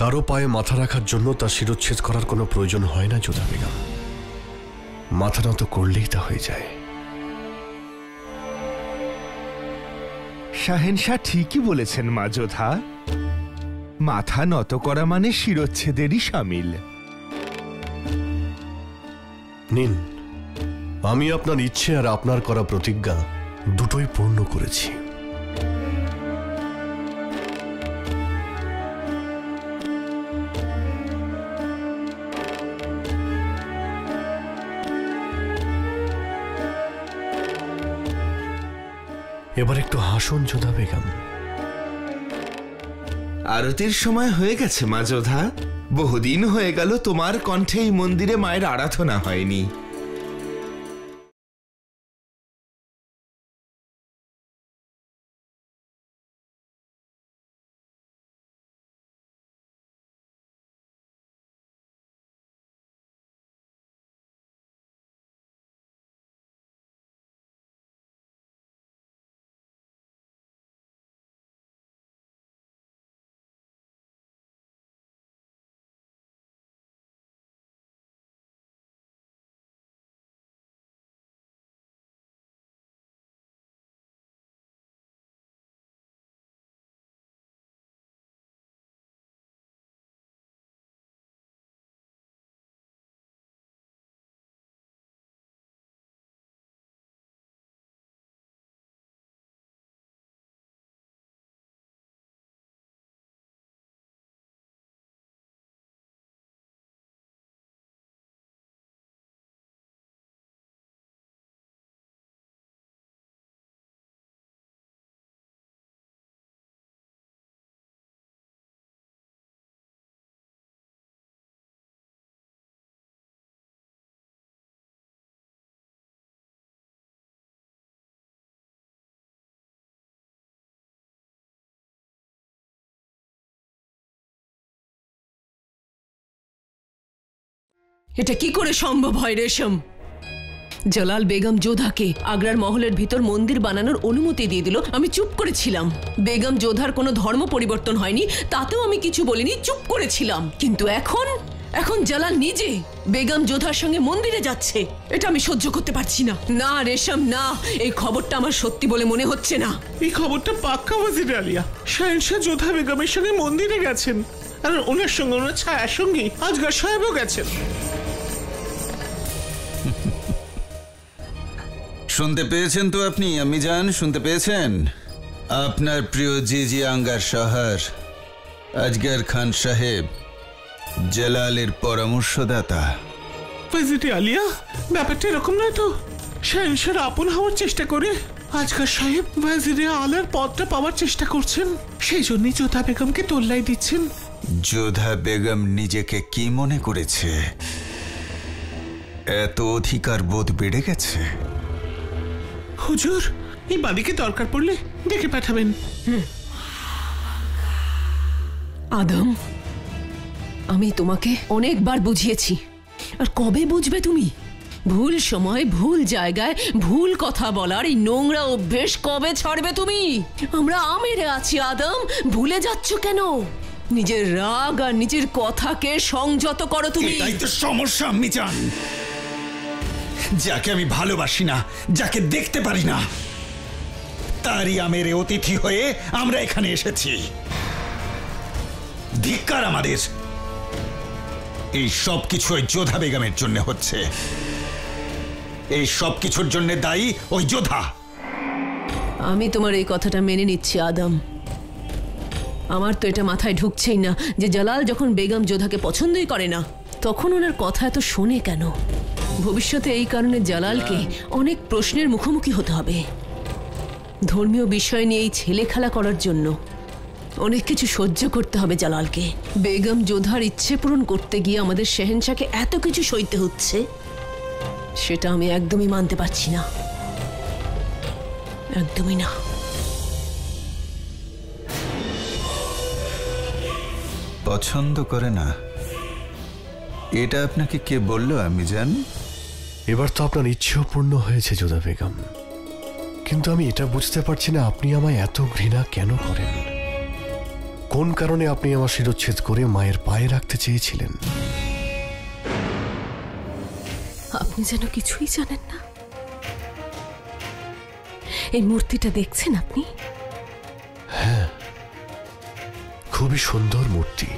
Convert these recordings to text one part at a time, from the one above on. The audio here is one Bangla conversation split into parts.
কারো পায়ে মাথা রাখার জন্য তার শিরচ্ছেদ করার কোনো প্রয়োজন হয় না যোধা বেগম। মাথা নত করলেই তা হয়ে যায়। শাহেনশাহ ঠিকই বলেছেন মা যোধা, মাথা নত করা মানে শিরচ্ছেদেরই শামিল। নিন, আমি আপনার ইচ্ছে আর আপনার করা প্রতিজ্ঞা দুটোই পূর্ণ করেছি। এবার একটু হাসুন যোধা বেগম। আরতির সময় হয়ে গেছে মা যোধা। বহুদিন হয়ে গেল তোমার কণ্ঠে এই মন্দিরে মায়ের আরাধনা হয়নি। এটা কি করে সম্ভব হয় রেশম? জালাল বেগম যোধাকে আগ্রার মহলের ভিতর মন্দির বানানোর অনুমতি দিয়ে দিল, আমি চুপ করেছিলাম। বেগম যোধার কোনো ধর্ম পরিবর্তন হয়নি, তাতেও আমি কিছু বলিনি, চুপ করেছিলাম। কিন্তু এখন জালাল নিজে বেগম যোধার সঙ্গে মন্দিরে যাচ্ছে। এটা আমি সহ্য করতে পারছি না। না রেশম, না, এই খবরটা আমার সত্যি বলে মনে হচ্ছে না। এই খবরটা পাক্কা ওয়াজির আলিয়া। শাহেনশাহ যোধা বেগমের সঙ্গে মন্দিরে গেছেন, আর ওনার সঙ্গে ওনার ছায়ার সঙ্গে আজগার সাহেবও গেছেন। শুনতে পেয়েছেন তো আপনি আম্মি জান, শুনতে পেয়েছেন? আপনার প্রিয় জিজি আঙ্গার শহর আজগর খান সাহেব জালালের পরামর্শদাতা। ওয়াজির আলিয়া, ব্যাপারটা এরকম নয় তো। শাহেনশাহর আপন হওয়ার চেষ্টা করে আজগার সাহেব ওয়াজির আলার পদটা পাওয়ার চেষ্টা করছেন, সেই জন্যই যোধা বেগমকে তোল্লাই দিচ্ছেন। যোধা বেগম নিজেকে কি মনে করেছে? এত অধিকার বোধ বেড়ে গেছে। হুজুর, এই বাদীকে দরকার পড়লে ডেকে পাঠাবেন। আদম, আমি তোমাকে অনেকবার বুঝিয়েছি, আর কবে বুঝবে তুমি? ভুল সময় ভুল জায়গায় ভুল কথা বলার এই নোংরা অভ্যেস কবে ছাড়বে তুমি? আমরা আমেরে আছি আদম, ভুলে যাচ্ছ কেন? নিজের রাগ আর নিজের কথাকে সংযত করো তুমি। এটাই তো সমস্যা আম্মি জান। যাকে আমি ভালোবাসি না, যাকে দেখতে পারি না, তারই আমের অতিথি হয়ে আমরা এখানে এসেছি। ধিক্কার আমাদের। এই সব কিছু ওই যোধা বেগমের জন্য হচ্ছে। এই সব কিছুর জন্য দায়ী ওই যোধা। আমি তোমার এই কথাটা মেনে নিচ্ছি আদম। আমার তো এটা মাথায় ঢুকছেই না যে জালাল যখন বেগম যোধাকে পছন্দই করে না, তখন ওনার কথা এত শোনে কেন? ভবিষ্যতে এই কারণে জালালকে অনেক প্রশ্নের মুখোমুখি হতে হবে। ধর্মীয় বিষয় নিয়ে এই ছেলে খেলা করার জন্য অনেক কিছু সহ্য করতে হবে জালালকে। বেগম যোধার ইচ্ছে পূরণ করতে গিয়ে আমাদের শাহেনশাহকে এত কিছু সইতে হচ্ছে, সেটা আমি একদমই মানতে পারছি না, একদমই না। পছন্দ করে না, এটা আপনাকে কে বলল আমি জান? এবার তো আপনার ইচ্ছেও পূর্ণ হয়েছে যোধা বেগম, কিন্তু আমি এটা বুঝতে পারছি না আপনি আমায় এত ঘৃণা কেন করেন। কোন কারণে আপনি আমার শিরচ্ছেদ করে মায়ের পায়ে রাখতে চেয়েছিলেন? আপনি যেন কিছুই জানেন না। এই মূর্তিটা দেখছেন আপনি? খুবই সুন্দর মূর্তি,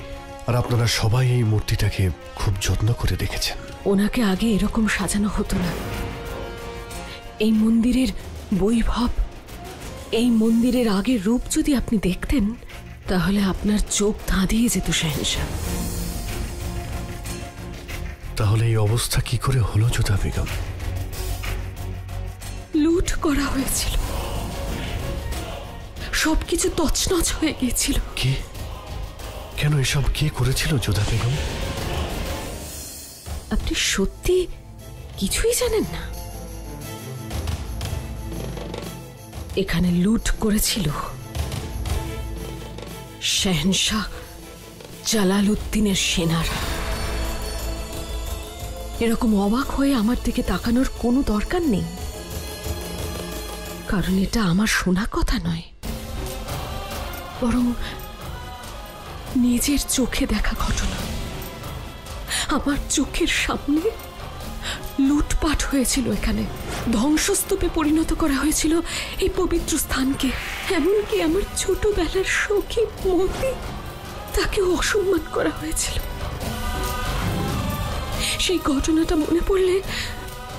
আর আপনারা সবাই এই মূর্তিটাকে খুব যত্ন করে রেখেছেন। ওনাকে আগে এরকম সাজানো হতো না। এই মন্দিরের বৈভব, এই মন্দিরের আগের রূপ যদি আপনি দেখতেন তাহলে আপনার চোখ ধাঁধিয়ে যেত শাহেনশাহ। তাহলে এই অবস্থা কি করে হলো যোধা বেগম? লুট করা হয়েছিল, সবকিছু তছনছ হয়ে গিয়েছিল। কি? কেন এসব কে করেছিল যোধা বেগম? আপনি সত্যি কিছুই জানেন না? এখানে লুট করেছিল শাহেনশাহ জালালউদ্দিনের সেনারা। এরকম অবাক হয়ে আমার দিকে তাকানোর কোনো দরকার নেই, কারণ এটা আমার শোনা কথা নয়, বরং নিজের চোখে দেখা ঘটনা। আমার চোখের সামনে লুটপাট হয়েছিল, এখানে ধ্বংসস্তূপে পরিণত করা হয়েছিল এই পবিত্র স্থানকে। এমনকি আমার ছোটবেলার সখী মতি, তাকে অসম্মান করা হয়েছিল। সেই ঘটনাটা মনে পড়লে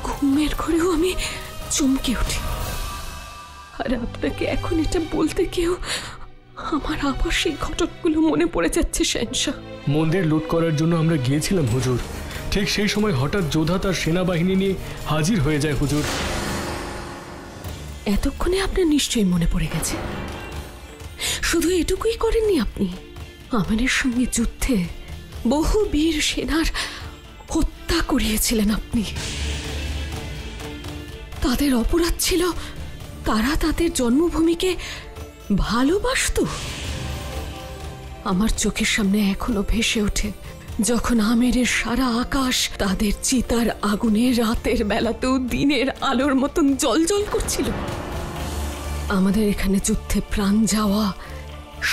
ঘুমের ঘরেও আমি চমকে উঠি। আর আপনাকে এখন এটা বলতে কেউ আমার আবার সেই ঘটনাগুলো মনে পড়ে যাচ্ছে শাহেনশাহ। মন্দির লুট করার জন্য আমরা গিয়েছিলাম হুজুর। ঠিক সেই সময় হঠাৎ যোধা তার সেনাবাহিনী নিয়ে হাজির হয়ে যায় হুজুর। এতক্ষণে আপনার নিশ্চয়ই মনে পড়ে গেছে। শুধু এটুকুই করেননি আপনি, আমাদের সঙ্গে যুদ্ধে বহু বীর সেনার হত্যা করিয়েছিলেন আপনি। তাদের অপরাধ ছিল তারা তাদের জন্মভূমিকে ভালোবাসতো। আমার চোখের সামনে এখনো ভেসে ওঠে যখন আমেরের সারা আকাশ তাদের চিতার আগুনে রাতের বেলাতেও দিনের আলোর মতন জ্বলজ্বল করছিল। আমাদের এখানে যুদ্ধে প্রাণ যাওয়া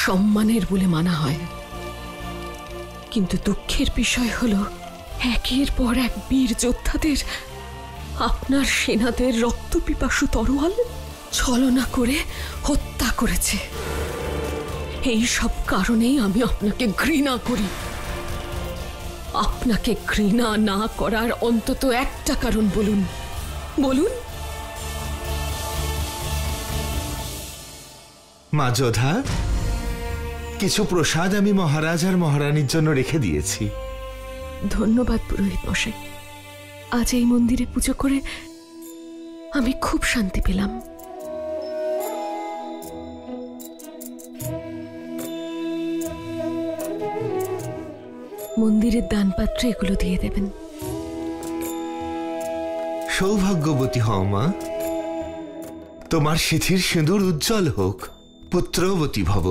সম্মানের বলে মানা হয়, কিন্তু দুঃখের বিষয় হলো একের পর এক বীর যোদ্ধাদের আপনার সেনাদের রক্তপিপাসু তরোয়াল ছলনা করে হত্যা করেছে। এই সব কারণেই আমি আপনাকে ঘৃণা করি। আপনাকে ঘৃণা না করার অন্তত একটা কারণ বলুন, বলুন। মা যোধা, কিছু প্রসাদ আমি মহারাজ আর মহারানীর জন্য রেখে দিয়েছি। ধন্যবাদ পুরোহিত মশাই। আজ এই মন্দিরে পুজো করে আমি খুব শান্তি পেলাম। মন্দিরের দানপাত্রে এগুলো দিয়ে দেবেন। সৌভাগ্যবতী হও মা, তোমার সিঁথির সিঁদুর উজ্জ্বল হোক, পুত্রবতী ভব।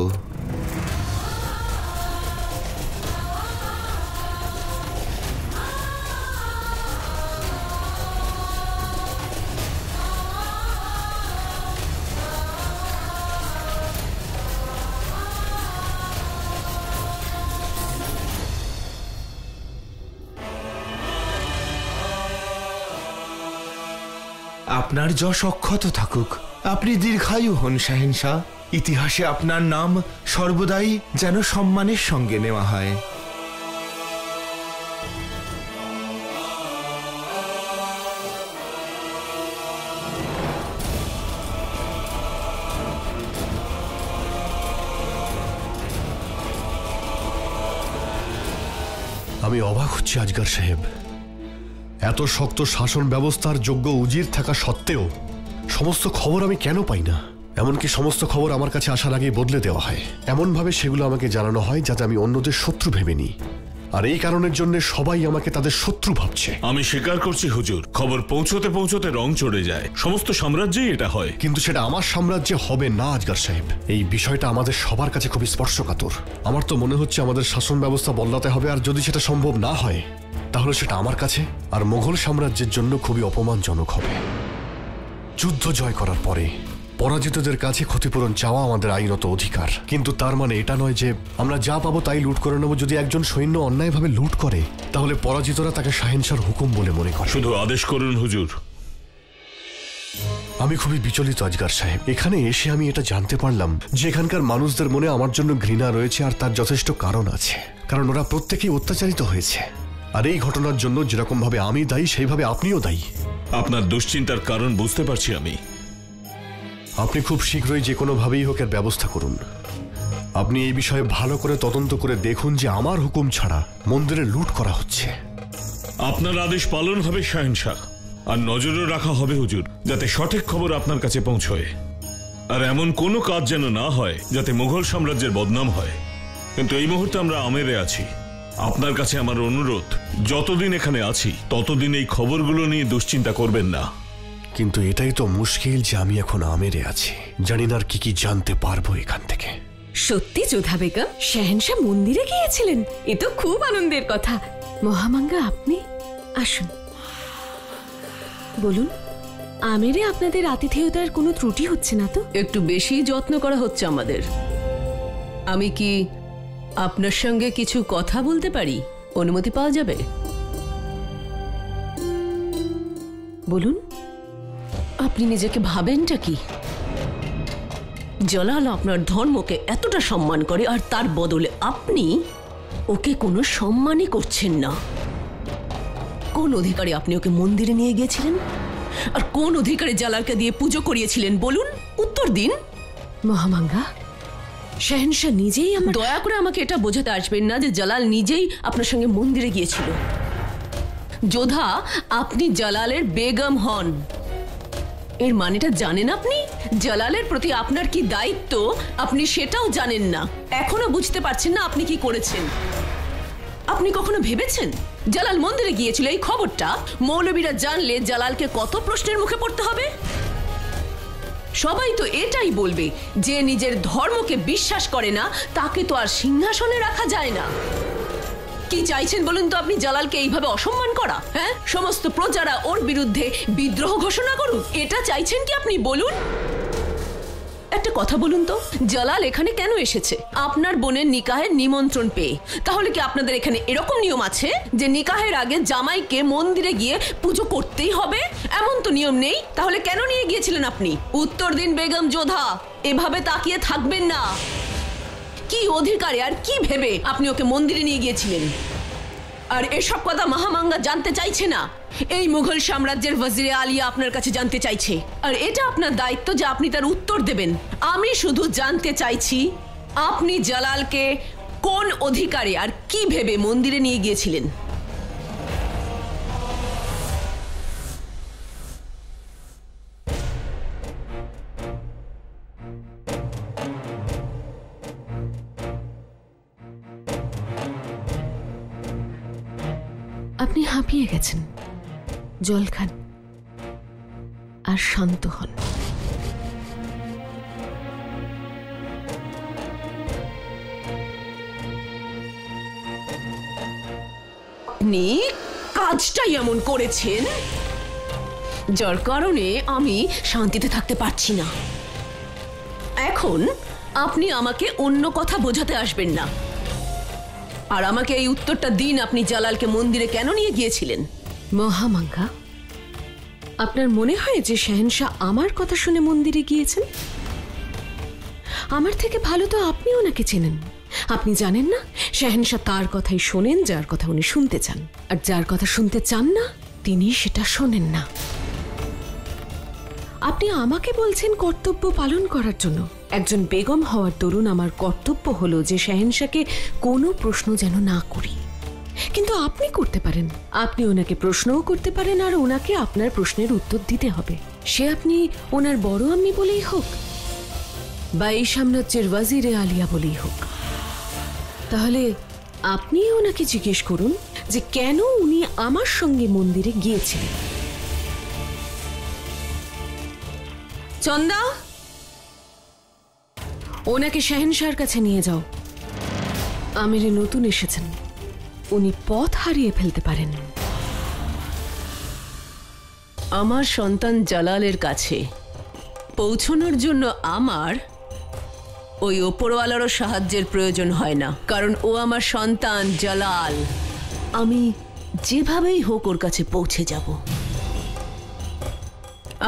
আপনার যশ অক্ষত থাকুক, আপনি দীর্ঘায়ু হন শাহেনশাহ। ইতিহাসে আপনার নাম সর্বদাই যেন সম্মানের সঙ্গে নেওয়া হয়। আমি অবাক হচ্ছি আজগার সাহেব, এত শক্ত শাসন ব্যবস্থার যোগ্য উজির থাকা সত্ত্বেও সমস্ত খবর আমি কেন পাই না? এমনকি সমস্ত খবর আমার কাছে আসার আগেই বদলে দেওয়া হয়, এমনভাবে সেগুলো আমাকে জানানো হয় যাতে আমি অন্যদের শত্রু ভেবে নিই। আর এই কারণের জন্য সবাই আমাকে তাদের শত্রু ভাবছে। আমি স্বীকার করছি হুজুর, খবর পৌঁছতে পৌঁছতে রং চড়ে যায়। সমস্ত সাম্রাজ্যেই এটা হয়। কিন্তু সেটা আমার সাম্রাজ্যে হবে না আজগার সাহেব। এই বিষয়টা আমাদের সবার কাছে খুবই স্পর্শকাতর। আমার তো মনে হচ্ছে আমাদের শাসন ব্যবস্থা বদলাতে হবে, আর যদি সেটা সম্ভব না হয় তাহলে সেটা আমার কাছে আর মোগল সাম্রাজ্যের জন্য খুবই অপমানজনক হবে। যুদ্ধ জয় করার পরে পরাজিতদের কাছে ক্ষতিপূরণ চাওয়া আমাদের আইনত অধিকার, কিন্তু তার মানে এটা নয় যে আমরা যা পাবো তাই লুট করে নেব। যদি একজন সৈন্য অন্যায়ভাবে লুট করে তাহলে পরাজিতরা তাকে শাহেনশাহর হুকুম বলে মনে করে। শুধু আদেশ করুন হুজুর। আমি খুবই বিচলিত আজগার সাহেব। এখানে এসে আমি এটা জানতে পারলাম যে এখানকার মানুষদের মনে আমার জন্য ঘৃণা রয়েছে, আর তার যথেষ্ট কারণ আছে, কারণ ওরা প্রত্যেকেই অত্যাচারিত হয়েছে। আর এই ঘটনার জন্য যেরকম ভাবে আমি দায়ী সেইভাবে আপনিও দায়ী। আপনার দুশ্চিন্তার কারণ বুঝতে পারছি আমি। আপনি খুব শীঘ্রই যে কোনোভাবেই হোক এর ব্যবস্থা করুন। আপনি এই বিষয়ে ভালো করে তদন্ত করে দেখুন যে আমার হুকুম ছাড়া মন্দিরে লুট করা হচ্ছে। আপনার আদেশ পালন হবে শাহেনশাহ, আর নজরও রাখা হবে হুজুর, যাতে সঠিক খবর আপনার কাছে পৌঁছয়। আর এমন কোনো কাজ যেন না হয় যাতে মুঘল সাম্রাজ্যের বদনাম হয়। কিন্তু এই মুহূর্তে আমরা আমেরে আছি। আপনার কাছে আমার অনুরোধ, যতদিন এখানে আছি ততদিন এই খবরগুলো নিয়ে দুশ্চিন্তা করবেন না। কিন্তু এটাই তো মুশকিল যে আমি এখন আমেরে আছি, জানি না আর কি কি জানতে পারবো এখান থেকে। সত্যি যোধা বেগম শাহেনশাহ মন্দিরে গিয়েছিলেন? এ তো খুব আনন্দের কথা। মহামাঙ্গা, আপনি আসুন, বলুন, আমেরে আপনাদের আতিথেয়তার কোনো ত্রুটি হচ্ছে না তো? একটু বেশি যত্ন করা হচ্ছে আমাদের। আমি কি আপনার সঙ্গে কিছু কথা বলতে পারি? অনুমতি পাওয়া যাবে? বলুন। আপনি নিজেকে ভাবেনটা কি? জালাল আপনার ধর্মকে এতটা সম্মান করে, আর তার বদলে আপনি ওকে কোনো সম্মানই করছেন না। কোন অধিকারে আপনি ওকে মন্দিরে নিয়ে গিয়েছিলেন? আর কোন অধিকারে জালালকে দিয়ে পুজো করিয়েছিলেন বলুন? উত্তর দিন। মহামাঙ্গা, শাহেনশাহ নিজেই দয়া করে আমাকে এটা বোঝাতে আসবেন না যে জালাল নিজেই আপনার সঙ্গে মন্দিরে গিয়েছিল। যোধা, আপনি জালালের বেগম হন। এর মানেটা জানেন আপনি? জালালের প্রতি আপনার কি দায়িত্ব আপনি সেটাও জানেন না। এখনো বুঝতে পারছেন না আপনি কি করেছেন। আপনি কখনো ভেবেছেন জালাল মন্দিরে গিয়েছিল এই খবরটা মৌলবীরা জানলে জালালকে কত প্রশ্নের মুখে পড়তে হবে? সবাই তো এটাই বলবে যে নিজের ধর্মকে বিশ্বাস করে না তাকে তো আর সিংহাসনে রাখা যায় না। কি চাইছেন বলুন তো আপনি? জালালকে এইভাবে অসম্মান করা? হ্যাঁ, সমস্ত প্রজারা ওর বিরুদ্ধে বিদ্রোহ ঘোষণা করুক, এটা চাইছেন কি আপনি? বলুন, একটা কথা বলুন তো, জালাল এখানে কেন এসেছে? আপনার বোনের নিকাহের নিমন্ত্রণ পেয়ে। তাহলে কি আপনাদের এখানে এরকম নিয়ম আছে যে নিকাহের আগে জামাইকে মন্দিরে গিয়ে পুজো করতেই হবে? এমন তো নিয়ম নেই। তাহলে কেন নিয়ে গিয়েছিলেন আপনি? উত্তর দিন বেগম যোধা, এভাবে তাকিয়ে থাকবেন না। কি অধিকারে আর কি ভেবে আপনি ওকে মন্দিরে নিয়ে গিয়েছিলেন? আর এসব কথা মহামাঙ্গা জানতে চাইছে না, এই মুঘল সাম্রাজ্যের ওয়াজিরে আলিয়া আপনার কাছে জানতে চাইছে। আর এটা আপনার দায়িত্ব যে আপনি তার উত্তর দেবেন। আমি শুধু জানতে চাইছি আপনি জালালকে কোন অধিকারে আর কি ভেবে মন্দিরে নিয়ে গিয়েছিলেন? আপনি হাঁপিয়ে গেছেন, জল খান আর শান্ত হন। আপনি কাজটাই এমন করেছেন যার কারণে আমি শান্তিতে থাকতে পারছি না। এখন আপনি আমাকে অন্য কথা বোঝাতে আসবেন না। আর আমাকে এই উত্তরটা দিন, আপনি জালালকে মন্দিরে কেন নিয়ে গিয়েছিলেন? মহামাঙ্গা, আপনার মনে হয় যে শাহেনশাহ আমার কথা শুনে মন্দিরে গিয়েছেন? আমার থেকে ভালো তো আপনি ওনাকে চেনেন। আপনি জানেন না শাহেনশাহ তার কথাই শোনেন যার কথা উনি শুনতে চান, আর যার কথা শুনতে চান না তিনি সেটা শোনেন না। আপনি আমাকে বলছেন কর্তব্য পালন করার জন্য। একজন বেগম হওয়ার দরুন আমার কর্তব্য হলো যে শাহেনশাহকে কোনো প্রশ্ন যেন না করি। কিন্তু আপনি করতে পারেন, আপনি ওনাকে প্রশ্নও করতে পারেন, আর ওনাকে আপনার প্রশ্নের উত্তর দিতে হবে। সে আপনি ওনার বড় আম্মি বলেই হোক বা এই সাম্রাজ্যের ওয়াজিরে আলিয়া বলেই হোক। তাহলে আপনি ওনাকে জিজ্ঞেস করুন যে কেন উনি আমার সঙ্গে মন্দিরে গিয়েছিলেন। চন্দা, ওনাকে শাহেনশাহর কাছে নিয়ে যাও। আমিরে নতুন এসেছেন, উনি পথ হারিয়ে ফেলতে পারেন। আমার সন্তান জালালের কাছে পৌঁছানোর জন্য আমার ওই ওপরওয়ালারও সাহায্যের প্রয়োজন হয় না, কারণ ও আমার সন্তান জালাল। আমি যেভাবেই হোক ওর কাছে পৌঁছে যাব।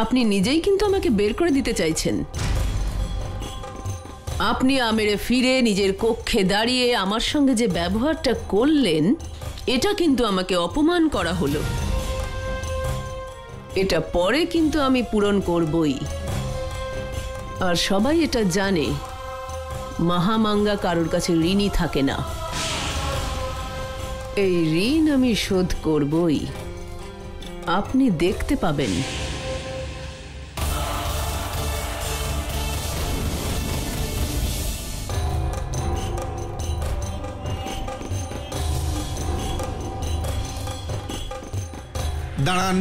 আপনি নিজেই কিন্তু আমাকে বের করে দিতে চাইছেন। আপনি আমেরে ফিরে নিজের কক্ষে দাঁড়িয়ে আমার সঙ্গে যে ব্যবহারটা করলেন, এটা কিন্তু আমাকে অপমান করা হলো। এটা পরে কিন্তু আমি পূরণ করবই। আর সবাই এটা জানে, মহামাঙ্গা কারোর কাছে ঋণই থাকে না। এই ঋণ আমি শোধ করবই, আপনি দেখতে পাবেন। দাঁড়ান,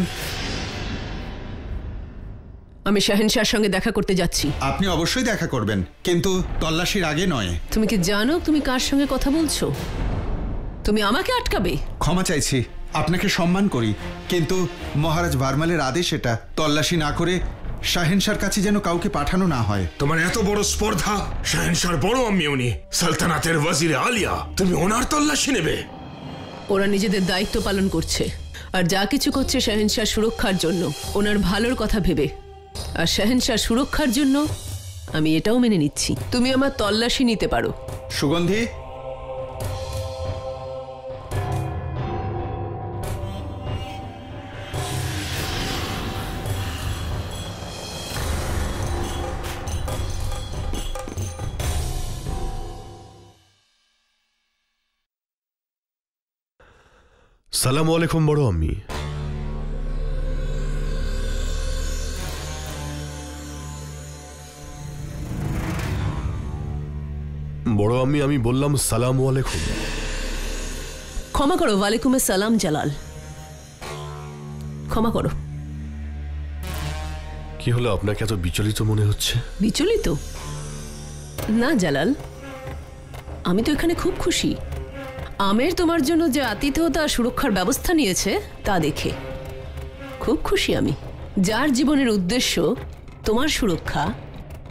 আমি শাহেনশাহর সঙ্গে দেখা করতে যাচ্ছি। আপনি অবশ্যই দেখা করবেন, কিন্তু তল্লাশির আগে নয়। তুমি কি জানো তুমি কার সঙ্গে কথা বলছো? তুমি আমাকে আটকাবে? ক্ষমা চাইছি, আপনাকে সম্মান করি, কিন্তু মহারাজ ভারমালের আদেশ এটা, তল্লাশি না করে শাহেনশাহর কাছে যেন কাউকে পাঠানো না হয়। তোমার এত বড় স্পর্ধা, শাহেনশাহর বড় আম্মি উনি, সালতানাতের ওয়াজিরে আলিয়া, তুমি ওনার তল্লাশি নেবে? ওরা নিজেদের দায়িত্ব পালন করছে, আর যা কিছু করছে শাহেনশাহ সুরক্ষার জন্য, ওনার ভালোর কথা ভেবে। আর শাহেনশাহ সুরক্ষার জন্য আমি এটাও মেনে নিচ্ছি। তুমি আমার তল্লাশি নিতে পারো। সুগন্ধি, সালাম আলাইকুম বড় আম্মি। বড় আম্মি, আমি বললাম সালাম আলাইকুম। ক্ষমা করো। ওয়ালাইকুম সালাম জালাল। ক্ষমা করো। কি হলো, আপনাকে এত বিচলিত মনে হচ্ছে? বিচলিত না জালাল, আমি তো এখানে খুব খুশি। আমের তোমার জন্য যে আতিথেয়তা সুরক্ষার ব্যবস্থা নিয়েছে তা দেখে খুব খুশি আমি। যার জীবনের উদ্দেশ্য তোমার সুরক্ষা,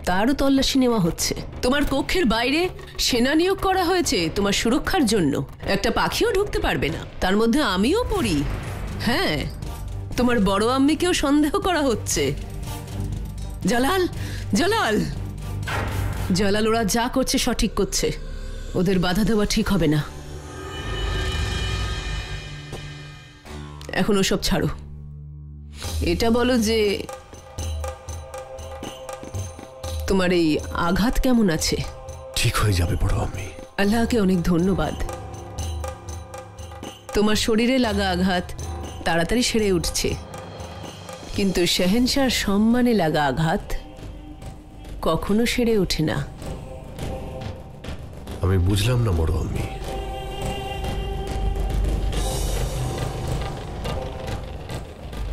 তারও তল্লাশি নেওয়া হচ্ছে। তোমার কক্ষের বাইরে সেনা নিয়োগ করা হয়েছে তোমার সুরক্ষার জন্য। একটা পাখিও ঢুকতে পারবে না, তার মধ্যে আমিও পড়ি। হ্যাঁ, তোমার বড় আম্মিকেও সন্দেহ করা হচ্ছে। জালাল, জালাল, জালাল, ওরা যা করছে সঠিক করছে, ওদের বাধা দেওয়া ঠিক হবে না। এখন ওসব ছাড়ো, এটা বলো যে তোমার এই আঘাত কেমন আছে? ঠিক হয়ে যাবে বড় আম্মি। আল্লাহকে অনেক ধন্যবাদ। তোমার শরীরে লাগা আঘাত তাড়াতাড়ি সেরে উঠছে, কিন্তু শাহেনশাহর সম্মানে লাগা আঘাত কখনো সেরে ওঠে না। আমি বুঝলাম না বড় আম্মি।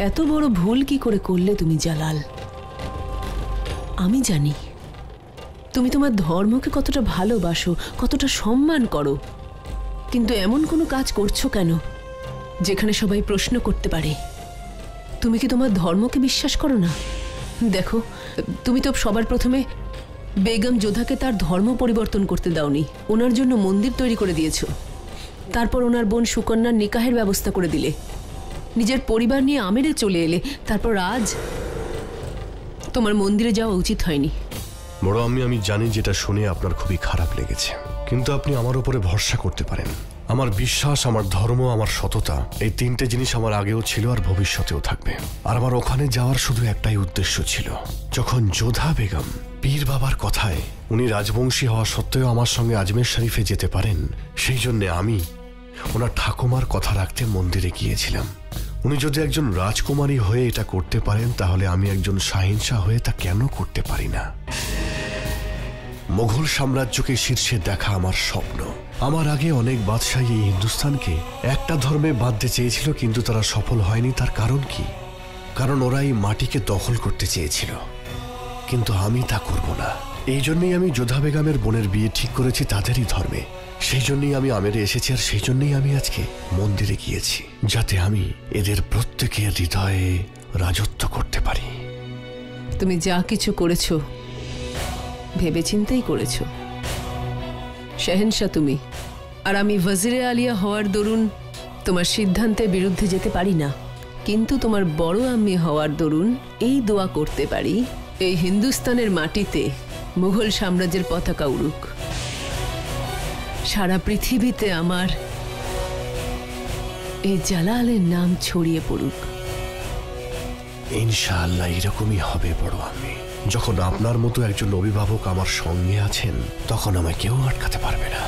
এত বড় ভুল কি করে করলে তুমি জালাল? আমি জানি তুমি তোমার ধর্মকে কতটা ভালোবাসো, কতটা সম্মান করো, কিন্তু এমন কোনো কাজ করছো কেন যেখানে সবাই প্রশ্ন করতে পারে? তুমি কি তোমার ধর্মকে বিশ্বাস করো না? দেখো, তুমি তো সবার প্রথমে বেগম যোধাকে তার ধর্ম পরিবর্তন করতে দাওনি, ওনার জন্য মন্দির তৈরি করে দিয়েছো। তারপর ওনার বোন সুকন্যার নিকাহের ব্যবস্থা করে দিলে, নিজের পরিবার নিয়ে আমেরে চলে এলে। তারপর আজ তোমার মন্দিরে যাওয়া উচিত হয়নি। বড় আম্মি, আমি জানি যেটা শুনে আপনার খুবই খারাপ লেগেছে, কিন্তু আপনি আমার উপরে ভরসা করতে পারেন। আমার বিশ্বাস, আমার ধর্ম, আমার সততা, এই তিনটে জিনিস আমার আগেও ছিল আর ভবিষ্যতেও থাকবে। আর আমার ওখানে যাওয়ার শুধু একটাই উদ্দেশ্য ছিল। যখন যোধা বেগম পীর বাবার কথায় উনি রাজবংশী হওয়া সত্ত্বেও আমার সঙ্গে আজমের শরীফে যেতে পারেন, সেই জন্যে আমি ওনার ঠাকুমার কথা রাখতে মন্দিরে গিয়েছিলাম। উনি যদি একজন রাজকুমারী হয়ে এটা করতে পারেন, তাহলে আমি একজন শাহেনশাহ হয়ে তা কেন করতে পারি না? মোগল সাম্রাজ্যকে শীর্ষে দেখা আমার স্বপ্ন। আমার আগে অনেক বাদশাহী এই হিন্দুস্তানকে একটা ধর্মে বাঁধতে চেয়েছিল, কিন্তু তারা সফল হয়নি। তার কারণ কি? কারণ ওরা এই মাটিকে দখল করতে চেয়েছিল, কিন্তু আমি তা করব না। এই জন্যই আমি যোধা বেগমের বোনের বিয়ে ঠিক করেছি তাদেরই ধর্মে। সেই জন্যই আমি আমেরে এসেছি, আর সেই জন্যই আমি আজকে মন্দিরে গিয়েছি, যাতে আমি এদের প্রত্যেকের হৃদয়ে রাজত্ব করতে পারি। তুমি যা কিছু করেছো ভেবেচিন্তেই করেছো। শাহেনশাহ তুমি, আর আমি ওয়াজিরে আলিয়া হওয়ার দরুন তোমার সিদ্ধান্তের বিরুদ্ধে যেতে পারি না, কিন্তু তোমার বড় আম্মি হওয়ার দরুন এই দোয়া করতে পারি এই হিন্দুস্তানের মাটিতে মুঘল সাম্রাজ্যের পতাকা উড়ুক, সারা পৃথিবীতে আমার এই জালালের নাম ছড়িয়ে পড়ুক। ইনশাআল্লাহ এরকমই হবে বড় আম্মি। যখন আপনার মতো একজন অভিভাবক আমার সঙ্গে আছেন তখন আমায় কেউ আটকাতে পারবে না।